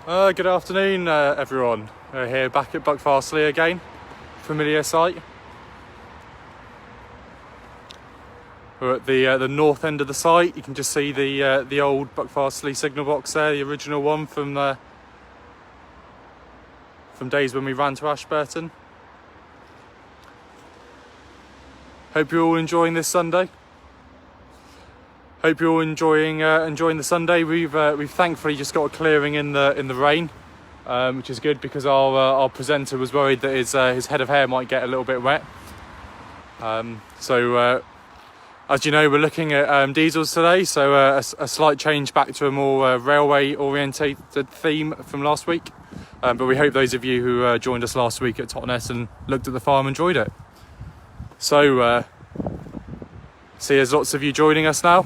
Good afternoon, everyone. We're here back at Buckfastleigh again, familiar sight. We're at the north end of the site. You can just see the old Buckfastleigh signal box there, the original one from days when we ran to Ashburton. Hope you're all enjoying this Sunday. Hope you're all enjoying the Sunday. We've thankfully just got a clearing in the rain, which is good because our presenter was worried that his head of hair might get a little bit wet. So as you know, we're looking at diesels today. So a slight change back to a more railway orientated theme from last week. But we hope those of you who joined us last week at Totnes and looked at the farm enjoyed it. So see, there's lots of you joining us now.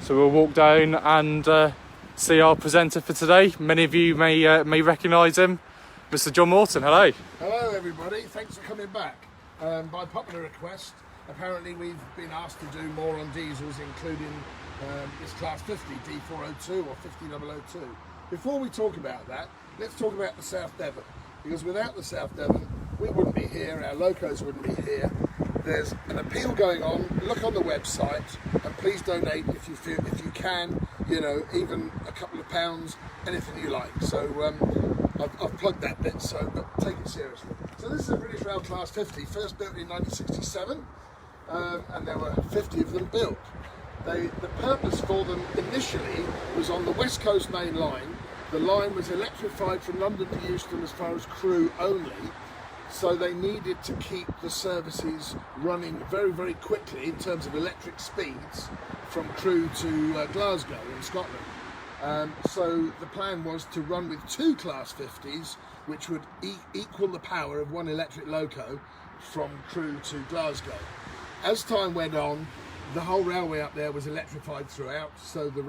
So we'll walk down and see our presenter for today. Many of you may recognise him, Mr. Jon Morton. Hello. Hello everybody, thanks for coming back. By popular request, apparently we've been asked to do more on diesels, including this Class 50 D402 or 50002. Before we talk about that, let's talk about the South Devon, because without the South Devon, we wouldn't be here, our locos wouldn't be here. There's an appeal going on. Look on the website and please donate if you can, you know, even a couple of pounds, anything you like. So I've plugged that bit, but take it seriously. So this is a British Rail Class 50, first built in 1967, and there were 50 of them built. The purpose for them initially was on the West Coast main line. The line was electrified from London to Euston as far as Crewe only. So they needed to keep the services running very, very quickly in terms of electric speeds from Crewe to Glasgow in Scotland. So the plan was to run with two Class 50s, which would equal the power of one electric loco from Crewe to Glasgow. As time went on, the whole railway up there was electrified throughout, so the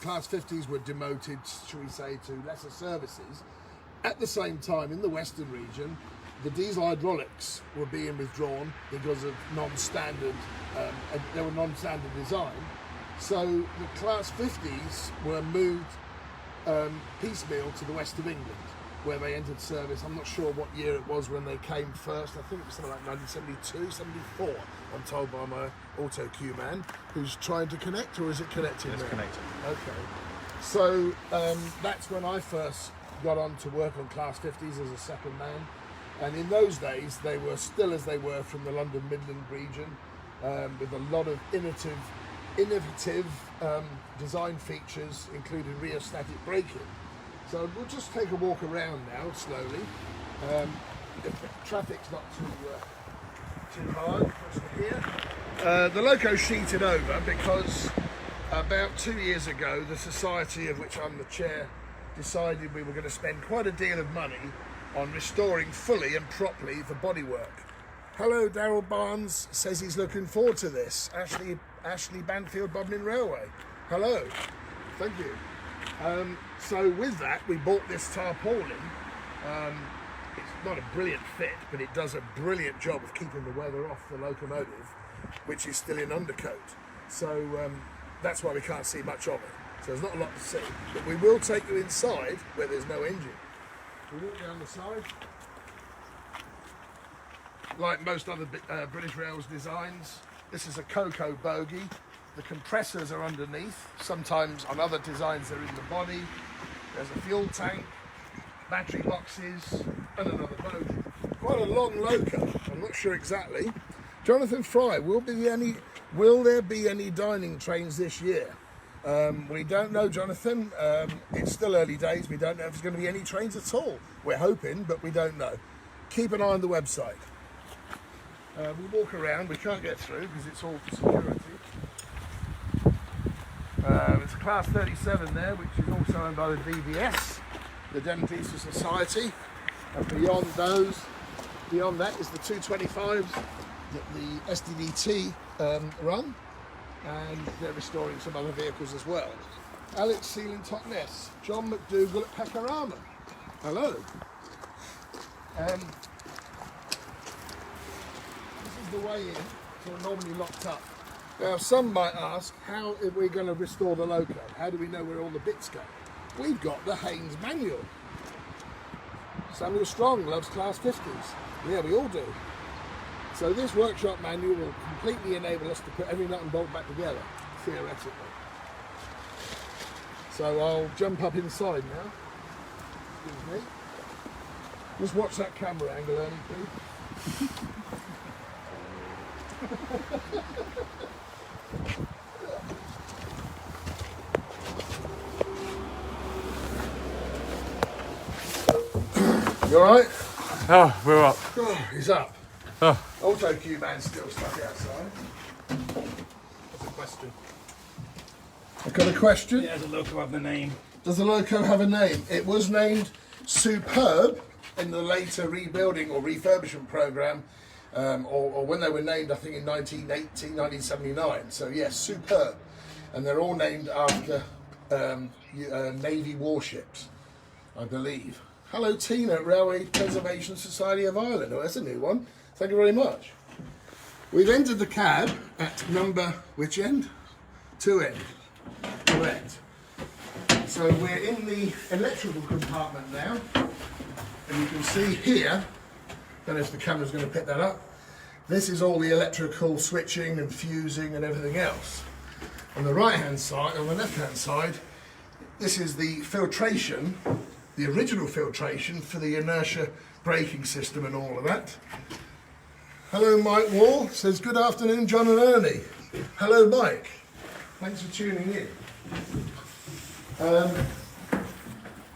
Class 50s were demoted, shall we say, to lesser services. At the same time, in the Western region, the diesel hydraulics were being withdrawn because of non-standard, they were non-standard design. So the Class 50s were moved piecemeal to the west of England, where they entered service. I'm not sure what year it was when they came first. I think it was something like 1972, 74, I'm told by my auto queue man, who's trying to connect, or is it connected now? It's connected. Okay. So that's when I first got on to work on Class 50s as a second man. And in those days, they were still as they were from the London Midland region, with a lot of innovative design features, including rheostatic braking. So we'll just take a walk around now, slowly. If the traffic's not too hard for us to hear. The loco's sheeted over because about 2 years ago, the society of which I'm the chair decided we were going to spend quite a deal of money on restoring fully and properly the bodywork. Hello, Daryl Barnes says he's looking forward to this. Ashley Banfield Bodmin Railway. Hello, thank you. So with that, we bought this tarpaulin. It's not a brilliant fit, but it does a brilliant job of keeping the weather off the locomotive, which is still in undercoat. So that's why we can't see much of it. So there's not a lot to see, but we will take you inside where there's no engine. We walk down the side. Like most other British Rails designs, this is a cocoa bogie. The compressors are underneath. Sometimes on other designs they're in the body. There's a fuel tank, battery boxes, and another bogie. Quite a long loco. I'm not sure exactly. Jonathan Fry, will there be any dining trains this year? We don't know, Jonathan. It's still early days. We don't know if there's going to be any trains at all. We're hoping, but we don't know. Keep an eye on the website. We walk around. We can't get through because it's all for security. It's a Class 37 there, which is also owned by the DDS, the Devon Diesel Society. And beyond that is the 225s that the SDDT run. And they're restoring some other vehicles as well. Alex Sealing Totnes, John McDougall at Pekarama. Hello. This is the way in, so we're normally locked up. Now some might ask, how are we going to restore the loco? How do we know where all the bits go? we've got the Haynes manual. Samuel Strong loves Class 50s. Yeah, we all do. So this workshop manual will completely enable us to put every nut and bolt back together, theoretically. So I'll jump up inside now. Excuse me. Just watch that camera angle, Ernie, please. You alright? Oh, we're up. Oh, he's up. Oh. Auto cue man still stuck outside. What's the question? I've got a question. Yeah, does the loco have the name? Does the loco have a name? It was named Superb in the later rebuilding or refurbishment programme, or when they were named, I think in 1980, 1979. So yes, Superb. And they're all named after Navy warships, I believe. Hello Tina, Railway Preservation Society of Ireland. Oh, that's a new one. Thank you very much. We've entered the cab at number, which end? 2 end. Correct. So we're in the electrical compartment now. And you can see here, don't know if the camera's going to pick that up, this is all the electrical switching and fusing and everything else. On the right hand side, on the left hand side, this is the filtration, the original filtration for the inertia braking system and all of that. Hello Mike Wall, says good afternoon John and Ernie. Hello Mike, thanks for tuning in.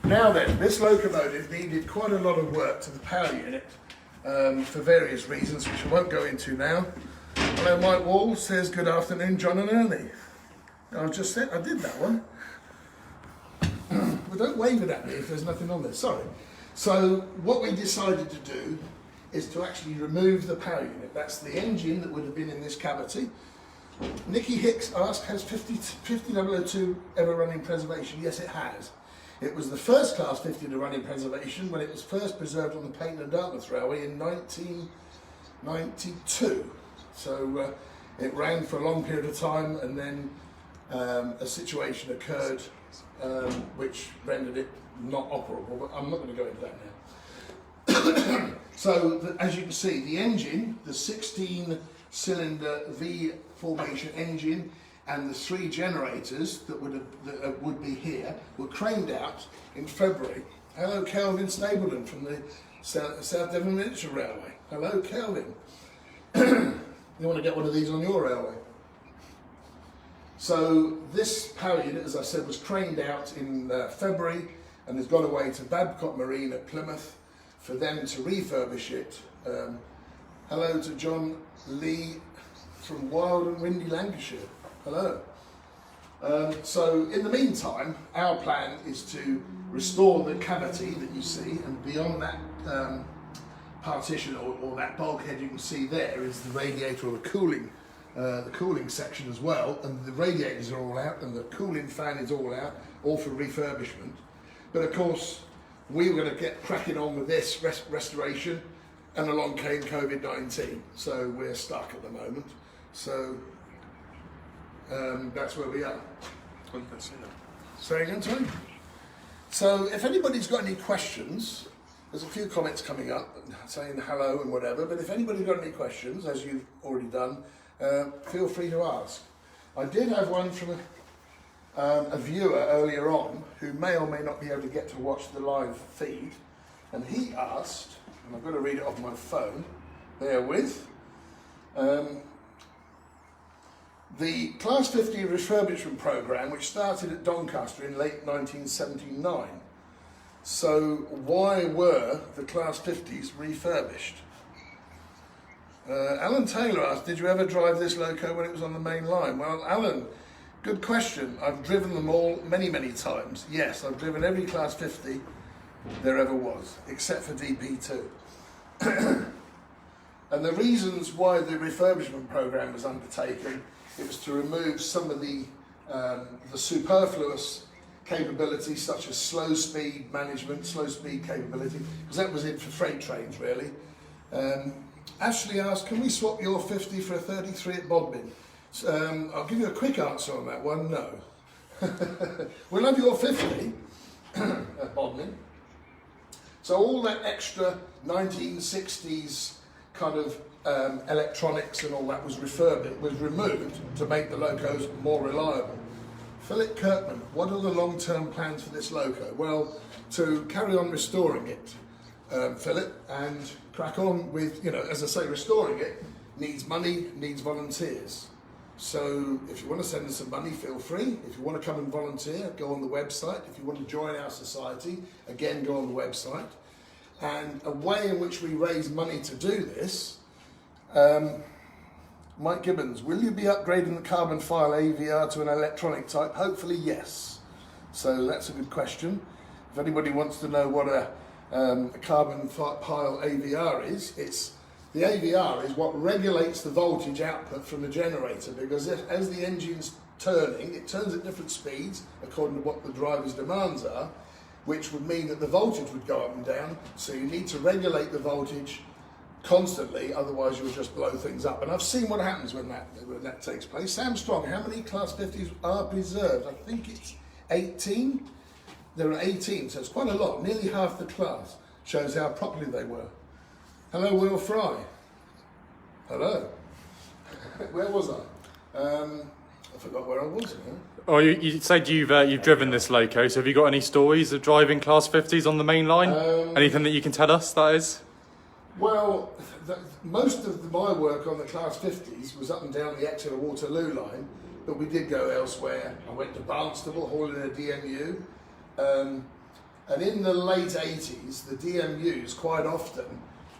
Now then, this locomotive needed quite a lot of work to the power unit for various reasons which I won't go into now. Hello Mike Wall, says good afternoon John and Ernie. I just said, I did that one. Well, don't wave it at me if there's nothing on there, sorry. So what we decided to do is to actually remove the power unit. That's the engine that would have been in this cavity. Nikki Hicks asked, has 50002 ever run in preservation? Yes, it has. It was the first Class 50 to run in preservation when it was first preserved on the Payton and Dartmouth Railway in 1992. So it ran for a long period of time, and then a situation occurred which rendered it not operable, but I'm not going to go into that now. So, as you can see, the engine, the 16-cylinder V formation engine, and the 3 generators that would be here were craned out in February. Hello, Kelvin Stapleton from the South Devon Miniature Railway. Hello, Kelvin. You want to get one of these on your railway? So this power unit, as I said, was craned out in February and has gone away to Babcock Marine at Plymouth for them to refurbish it. Hello to John Lee from Wild and Windy, Lancashire. Hello. So in the meantime, our plan is to restore the cavity that you see, and beyond that partition or that bulkhead you can see there is the radiator or the cooling section as well, and the radiators are all out and the cooling fan is all out, all for refurbishment. But of course we were going to get cracking on with this restoration, and along came COVID-19, so we're stuck at the moment. So that's where we are. Say again, sorry? So if anybody's got any questions, there's a few comments coming up saying hello and whatever, but if anybody's got any questions, as you've already done, feel free to ask. I did have one from a viewer earlier on who may or may not be able to get to watch the live feed, and he asked, and I've got to read it off my phone, bear with, the Class 50 refurbishment programme, which started at Doncaster in late 1979. So why were the Class 50s refurbished? Alan Taylor asked, did you ever drive this loco when it was on the main line? Well, Alan, good question. I've driven them all many, many times. Yes, I've driven every Class 50 there ever was, except for DP2. And the reasons why the refurbishment programme was undertaken, it was to remove some of the superfluous capabilities such as slow speed management, slow speed capability, because that was it for freight trains really. Ashley asked, can we swap your 50 for a 33 at Bodmin? I'll give you a quick answer on that one, no. We'll have your 50, at Bodmin. So all that extra 1960s kind of electronics and all that was removed to make the locos more reliable. Philip Kirkman, what are the long-term plans for this loco? Well, to carry on restoring it, Philip, and crack on with, as I say, restoring it needs money, needs volunteers. So if you want to send us some money, feel free. If you want to come and volunteer, go on the website. If you want to join our society, again, go on the website. And a way in which we raise money to do this, Mike Gibbons, will you be upgrading the carbon file AVR to an electronic type? Hopefully, yes. So that's a good question. If anybody wants to know what a carbon file AVR is, the AVR is what regulates the voltage output from the generator, because as the engine's turning, it turns at different speeds according to what the driver's demands are, which would mean that the voltage would go up and down. So you need to regulate the voltage constantly, otherwise you'll just blow things up. And I've seen what happens when that takes place. Sam Strong, how many Class 50s are preserved? I think it's 18. There are 18, so it's quite a lot. Nearly half the class. Shows how properly they were. Hello, Will Fry. Hello. Where was I? I forgot where I was now. Oh, you said you've driven this loco, so have you got any stories of driving Class 50s on the main line? Anything that you can tell us, that is? Well, most of my work on the Class 50s was up and down the Exeter-Waterloo line, but we did go elsewhere. I went to Barnstable, hauling a DMU, and in the late 80s, the DMUs quite often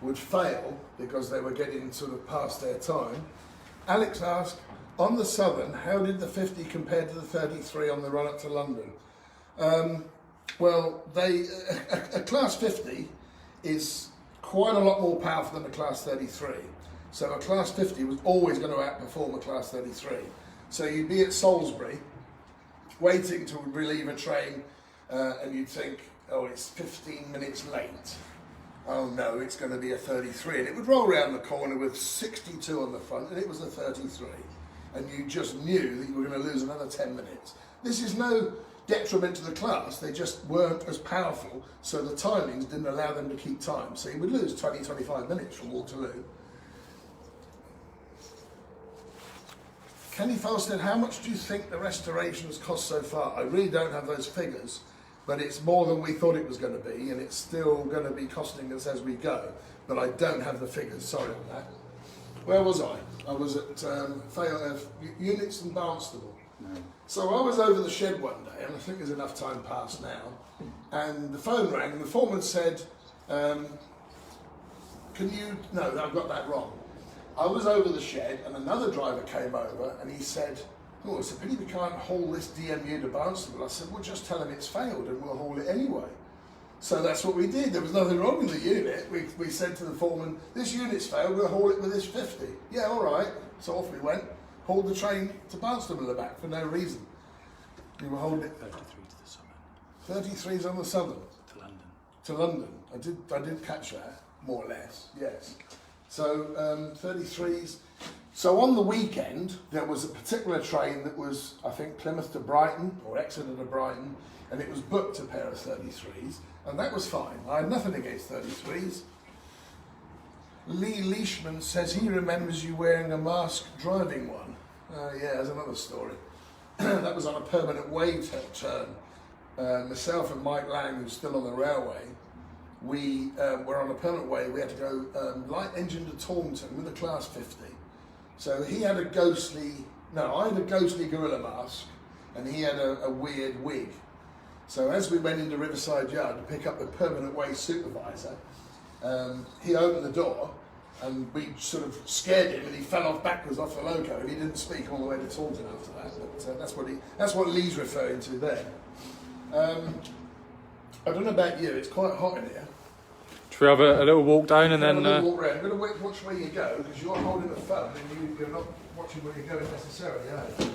would fail because they were getting sort of past their time. Alex asked, on the Southern, how did the 50 compare to the 33 on the run up to London? Well, a Class 50 is quite a lot more powerful than a Class 33. So a Class 50 was always going to outperform a Class 33. So you'd be at Salisbury, waiting to relieve a train, and you'd think, oh, it's 15 minutes late. Oh no, it's going to be a 33. And it would roll around the corner with 62 on the front, and it was a 33. And you just knew that you were going to lose another 10 minutes. This is no detriment to the class, they just weren't as powerful, so the timings didn't allow them to keep time. So you would lose 20, 25 minutes from Waterloo. Kenny Falstead, how much do you think the restorations cost so far? I really don't have those figures, but it's more than we thought it was going to be, and it's still going to be costing us as we go. But I don't have the figures, sorry on that. Where was I? I was at Units in Barnstable. No. So I was over the shed one day, and I think there's enough time passed now, and the phone rang, and the foreman said, no, I've got that wrong. I was over the shed, and another driver came over, and he said, oh, it's a pity we can't haul this DMU to Barnstable. I said, well, just tell him it's failed, and we'll haul it anyway. So that's what we did. There was nothing wrong with the unit. We said to the foreman, this unit's failed, we'll haul it with this 50. Yeah, all right. So off we went, hauled the train to Barnstable in the back for no reason. We were holding it. 33 to the Southern. 33's on the Southern. To London. To London. I did catch that, more or less, yes. So 33s. So on the weekend, there was a particular train that was, I think, Plymouth to Brighton, or Exeter to Brighton, and it was booked a pair of 33s, and that was fine. I had nothing against 33s. Lee Leishman says he remembers you wearing a mask driving one. Yeah, there's another story. That was on a permanent way turn. Myself and Mike Lang, who's still on the railway, we were on a permanent way. We had to go light engine to Taunton with a Class 50. So he had I had a ghostly gorilla mask, and he had a weird wig. So as we went into Riverside Yard to pick up the permanent way supervisor, he opened the door, and we sort of scared him, and he fell off backwards off the loco, and he didn't speak all the way to Taunton after that. But that's what Lee's referring to there. I don't know about you, it's quite hot in here. Should we have a little walk down and then... A little walk around. I'm going to watch where you go, because you're holding the phone and you're not watching where you're going necessarily, are you?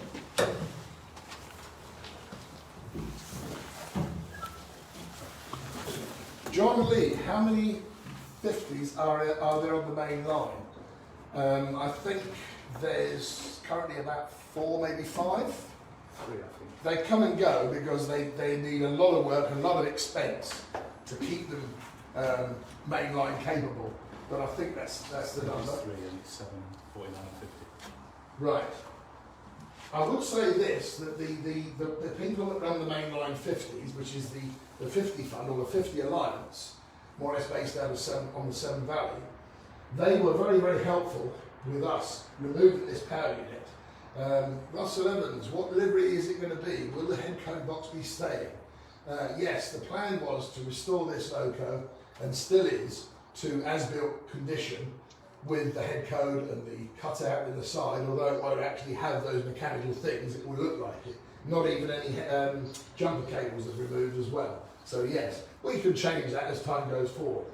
John Lee, how many 50s are there on the main line? I think there's currently about 4, maybe 5. 3, I think. They come and go because they need a lot of work, a lot of expense to keep them mainline capable. But I think that's the number. 3 and 7, 49 and 50. Right. I would say this, that the people that run the mainline 50s, which is the 50 fund or the 50 alliance, more or less based out of on the Severn Valley, they were very, very helpful with us removing this power unit. Russell Evans, what livery is it going to be? Will the head code box be staying? Yes, the plan was to restore this loco, and still is, to as-built condition with the head code and the cutout in the side, although it won't actually have those mechanical things, it will look like it. Not even any jumper cables are removed as well. So yes, we can change that as time goes forward.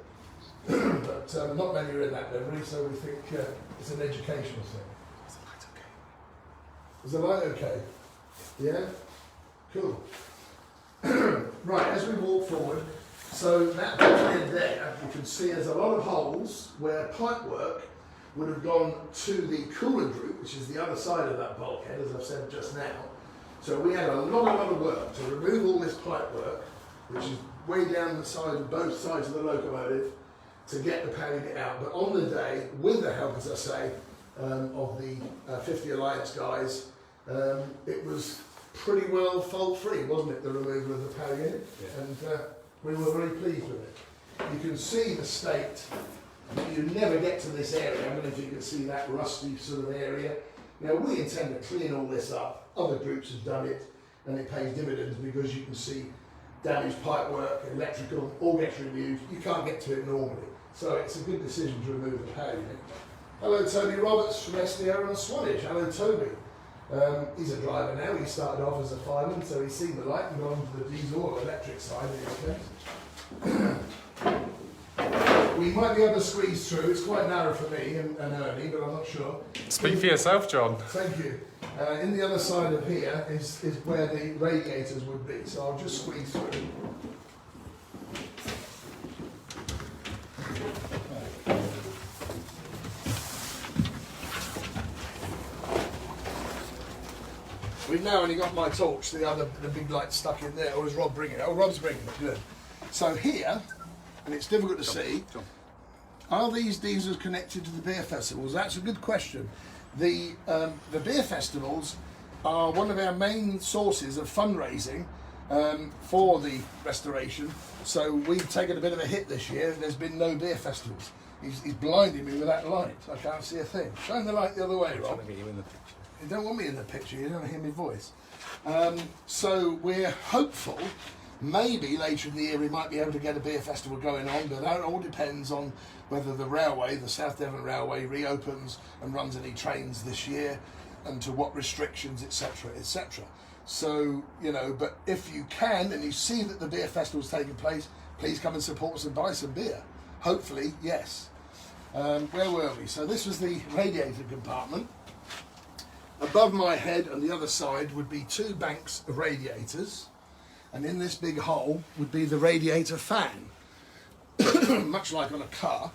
But not many are in that livery, so we think it's an educational thing. Is the light okay? Yeah? Cool. Right, as we walk forward, so that bulkhead there, you can see there's a lot of holes where pipe work would have gone to the coolant route, which is the other side of that bulkhead, as I've said just now. So we had a lot of work to remove all this pipe work, which is way down the side of both sides of the locomotive, to get the power unit out. But on the day, with the help, as I say, of the 50 Alliance guys, it was pretty well fault-free, wasn't it, the removal of the power unit? Yeah. And we were very pleased with it. You can see the state. You never get to this area. I don't know if you can see that rusty sort of area. Now, we intend to clean all this up. Other groups have done it, and it pays dividends because you can see damaged pipework, electrical, all gets removed. You can't get to it normally. So it's a good decision to remove the power unit. Hello, Toby Roberts from SDO on Swanage. Hello, Toby. He's a driver now. He started off as a fireman, so he's seen the light and gone to the diesel or electric side in his case. We might be able to squeeze through. It's quite narrow for me and Ernie, but I'm not sure. Speak for yourself, John. Thank you. In the other side of here is where the radiators would be, so I'll just squeeze through. We've now only got my torch, the big light stuck in there, or is Rob bringing it? Oh, Rob's bringing it, good. So here, and it's difficult to see, are these diesels connected to the beer festivals? That's a good question. The beer festivals are one of our main sources of fundraising for the restoration. So we've taken a bit of a hit this year. There's been no beer festivals. He's blinding me with that light. I can't see a thing. Shine the light the other way, Rob. You don't want me in the picture, you don't hear my voice. So we're hopeful, maybe later in the year we might be able to get a beer festival going on, but that all depends on whether the railway, the South Devon Railway, reopens and runs any trains this year, and to what restrictions, etc., etc. So, you know, but if you can and you see that the beer festival's taking place, please come and support us and buy some beer. Hopefully, yes. Where were we? So this was the radiator compartment. Above my head on the other side would be 2 banks of radiators, and in this big hole would be the radiator fan, much like on a car,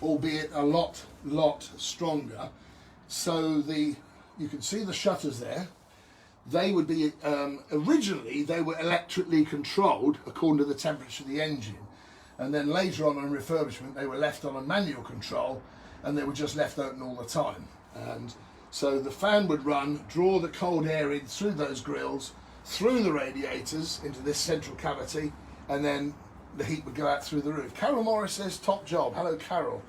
albeit a lot stronger. So you can see the shutters there. They would be, originally they were electrically controlled according to the temperature of the engine, and then later on in refurbishment they were left on a manual control, and they were just left open all the time. And so the fan would run, draw the cold air in through those grills, through the radiators into this central cavity, and then the heat would go out through the roof. Carol Morris says, top job. Hello, Carol.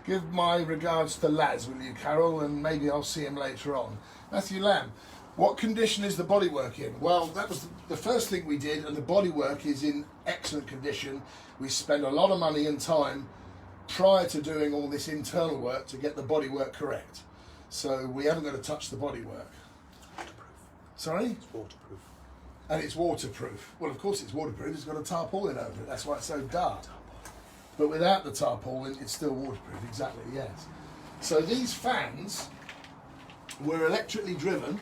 Give my regards to Laz, will you, Carol, and maybe I'll see him later on. Matthew Lamb, what condition is the bodywork in? Well, that was the first thing we did, and the bodywork is in excellent condition. We spent a lot of money and time prior to doing all this internal work to get the bodywork correct. So we haven't got to touch the bodywork. Waterproof. Sorry? It's waterproof. And it's waterproof. Well, of course it's waterproof. It's got a tarpaulin over it. That's why it's so dark. But without the tarpaulin, it's still waterproof. Exactly, yes. So these fans were electrically driven,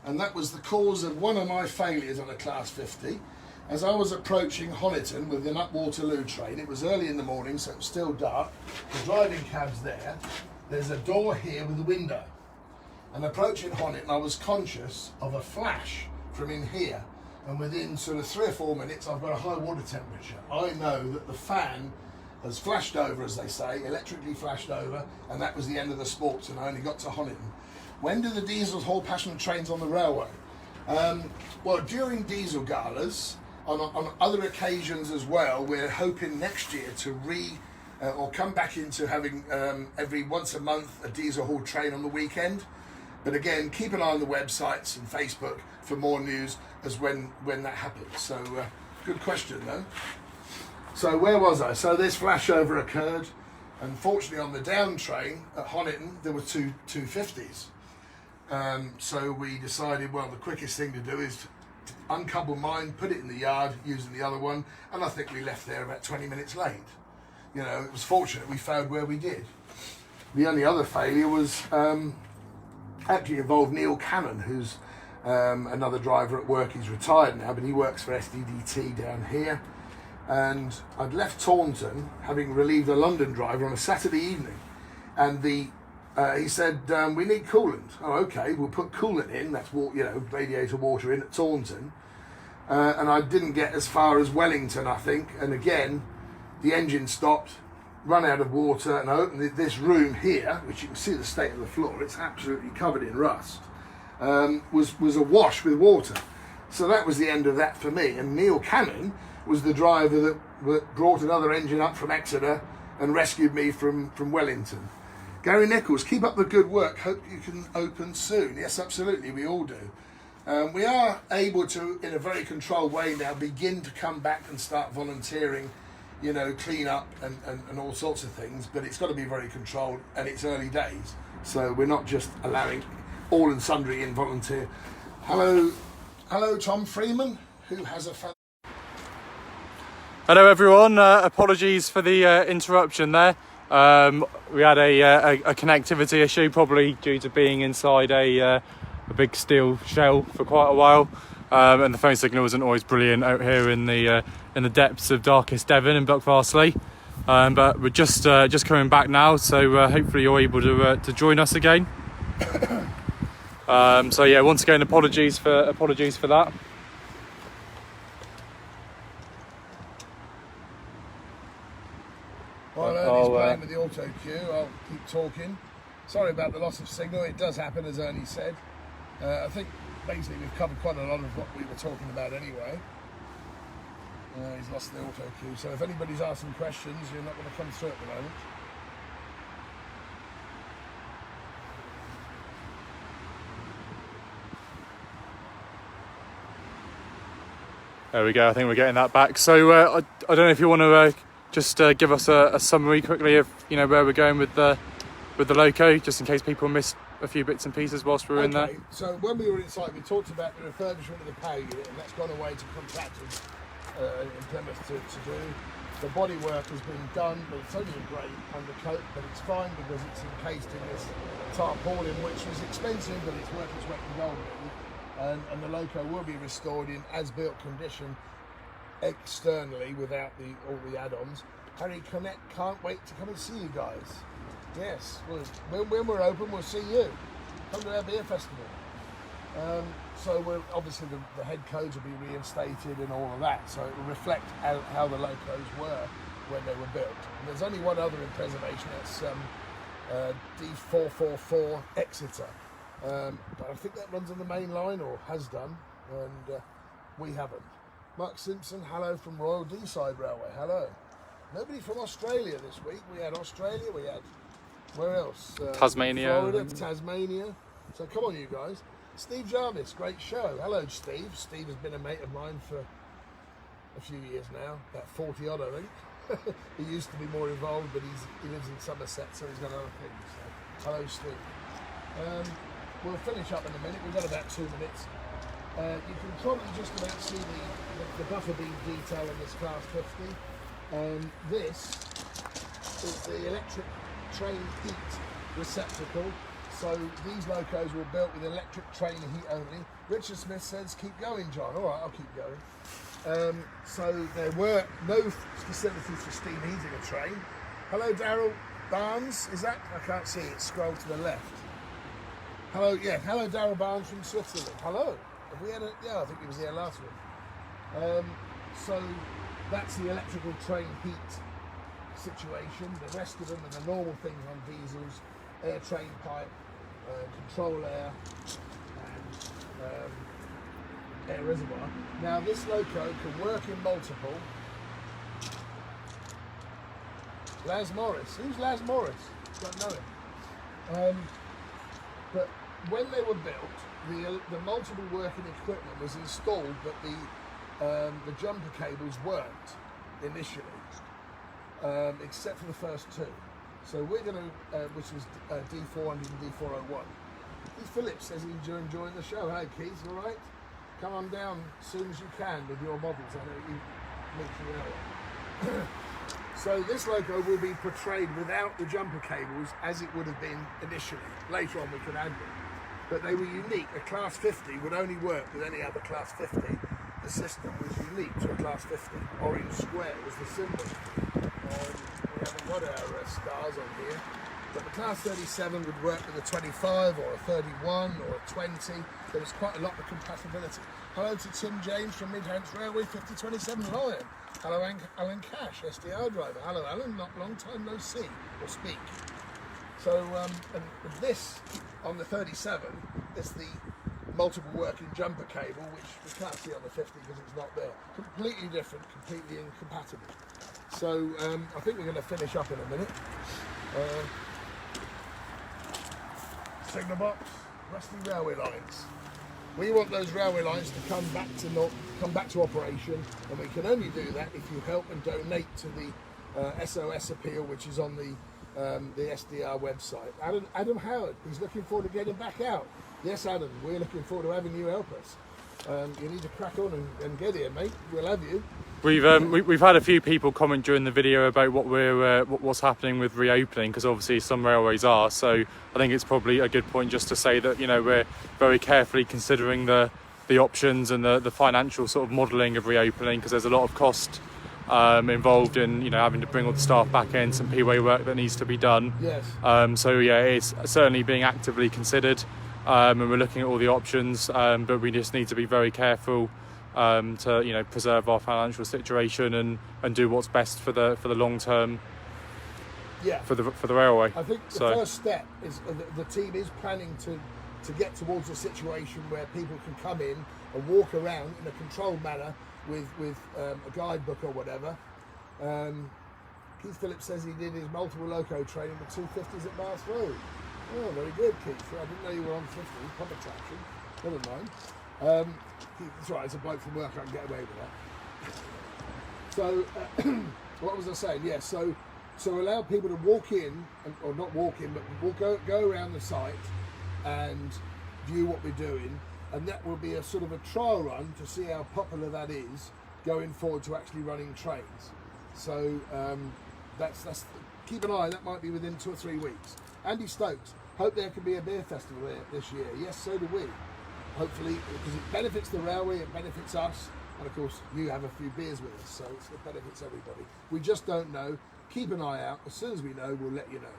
and that was the cause of one of my failures on a Class 50. As I was approaching Honiton with an up Waterloo train, it was early in the morning, so it was still dark. The driving cab's there. There's a door here with a window. And approaching Honiton, I was conscious of a flash from in here, and within sort of 3 or 4 minutes I've got a high water temperature. I know that the fan has flashed over, as they say, electrically flashed over, and that was the end of the sports, and I only got to Honiton. When do the diesels haul passenger trains on the railway? Well, during diesel galas, on other occasions as well, we're hoping next year to or come back into having every once a month a diesel haul train on the weekend. But again, keep an eye on the websites and Facebook for more news as when that happens. So good question though. So where was I? So this flashover occurred. Unfortunately, on the down train at Honiton, there were two 250s. So we decided, well, the quickest thing to do is to uncouple mine, put it in the yard using the other one, and I think we left there about 20 minutes late. You know, it was fortunate we found where we did. The only other failure was actually involved Neil Cannon, who's another driver at work. He's retired now, but he works for SDDT down here. And I'd left Taunton, having relieved a London driver on a Saturday evening, and he said, we need coolant. Oh, okay, we'll put coolant in. That's radiator water in at Taunton. And I didn't get as far as Wellington, I think. And again, the engine stopped, run out of water, and I opened this room here, which you can see the state of the floor. It's absolutely covered in rust. Was awash with water. So that was the end of that for me. And Neil Cannon was the driver that brought another engine up from Exeter and rescued me from Wellington. Gary Nichols, keep up the good work. Hope you can open soon. Yes, absolutely, we all do. We are able to, in a very controlled way now, begin to come back and start volunteering, you know, clean up and all sorts of things, but it's got to be very controlled, and it's early days. So we're not just allowing all and sundry in volunteer. Hello, Tom Freeman, who has a Hello everyone, apologies for the interruption there. We had a connectivity issue, probably due to being inside a big steel shell for quite a while, and the phone signal isn't always brilliant out here in the depths of darkest Devon and Buckfastleigh. But we're just coming back now, so hopefully you're able to join us again. So yeah, once again, apologies for that. Well, Ernie's playing with the auto cue. I'll keep talking. Sorry about the loss of signal. It does happen, as Ernie said. I think basically we've covered quite a lot of what we were talking about anyway. He's lost the auto cue. So if anybody's asking questions, you're not going to come through at the moment. There we go. I think we're getting that back. So I don't know if you want to just give us a summary quickly of where we're going with the loco, just in case people missed a few bits and pieces whilst we were in there. So when we were inside, we talked about the refurbishment of the power unit, and that's gone away to contractors in Plymouth to do. The body work has been done, but it's only a grey undercoat, but it's fine because it's encased in this tarpaulin, which was expensive, but it's worth its weight in gold. And the loco will be restored in as-built condition externally without all the add-ons. Harry Connect can't wait to come and see you guys. Yes, when we're open, we'll see you. Come to our beer festival. So obviously the head codes will be reinstated and all of that, so it will reflect how the locos were when they were built. And there's only one other in preservation, that's D444 Exeter. But I think that runs on the main line, or has done, and we haven't. Mark Simpson, hello from Royal Deeside Railway, hello. Nobody from Australia this week. We had Australia, we had, where else? Tasmania. Florida, Tasmania. So come on, you guys. Steve Jarvis, great show. Hello, Steve. Steve has been a mate of mine for a few years now, about 40 odd, I think. He used to be more involved, but he lives in Somerset, so he's got other things. So, hello, Steve. We'll finish up in a minute. We've got about 2 minutes. You can probably just about see the buffer beam detail on this Class 50. This is the electric train heat receptacle. So these locos were built with electric train heat only. Richard Smith says, keep going, John. All right, I'll keep going. So there were no facilities for steam heating a train. Hello, Daryl Barnes. Is that? I can't see it. Scroll to the left. Hello, yeah. Hello, Daryl Barnes from Switzerland. Hello. Have we had a? Yeah, I think he was here last week. So that's the electrical train heat situation. The rest of them are the normal things on diesels: air train pipe, control air, and air reservoir. Now this loco can work in multiple. Las Morris. Who's Las Morris? Don't know him. But when they were built, the multiple working equipment was installed, but the jumper cables weren't initially, except for the first two. So we're going to, which was D400 and D401. Keith Phillips says he's enjoying the show. Hello, Keith. All right? Come on down as soon as you can with your models. I know you meet you earlier. So this loco will be portrayed without the jumper cables as it would have been initially. Later on we can add them. But they were unique. A Class 50 would only work with any other Class 50. The system was unique to a Class 50. Orange square was the symbol. We haven't got our stars on here. But the Class 37 would work with a 25 or a 31 or a 20. There was quite a lot of compatibility. Hello to Tim James from Midhants Railway 5027 Lion. Hello Alan Cash, SDR driver. Hello Alan, not long time no see or speak. So and this on the 37 is the multiple working jumper cable, which we can't see on the 50 because it's not there. Completely different, completely incompatible. So I think we're going to finish up in a minute. Signal box, rusty railway lines. We want those railway lines to come back to operation, and we can only do that if you help and donate to the SOS appeal, which is on the SDR website. Adam Howard, he's looking forward to getting back out. Yes, Adam, we're looking forward to having you help us. You need to crack on and get here, mate. We'll have you. We've had a few people comment during the video about what's happening with reopening, because obviously some railways are. So I think it's probably a good point just to say that, you know, we're very carefully considering the options and the financial sort of modelling of reopening, because there's a lot of cost involved in, you know, having to bring all the staff back in, some P-way work that needs to be done. Yes. So yeah, it's certainly being actively considered, and we're looking at all the options, but we just need to be very careful to, you know, preserve our financial situation and do what's best for the long term. Yeah. For the railway. I think the first step is the team is planning to get towards a situation where people can come in and walk around in a controlled manner with a guidebook or whatever. Keith Phillips says he did his multiple loco training with 250s at Bath Road. Oh, very good, Keith. I didn't know you were on 50, proper traction. Never mind. That's right, it's a bloke from work, I can get away with that. So, what was I saying? Yeah, so allow people to walk in, or not walk in, but we'll go around the site and view what we're doing, and that will be a sort of a trial run to see how popular that is going forward to actually running trains. So that's keep an eye, that might be within 2 or 3 weeks. Andy Stokes, hope there can be a beer festival there this year. Yes, so do we. Hopefully, because it benefits the railway, it benefits us, and of course you have a few beers with us, so it benefits everybody. We just don't know. Keep an eye out. As soon as we know, we'll let you know.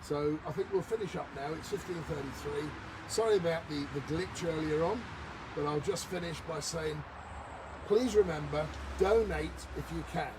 So I think we'll finish up now. It's 15:33. Sorry about the glitch earlier on, but I'll just finish by saying, please remember, donate if you can.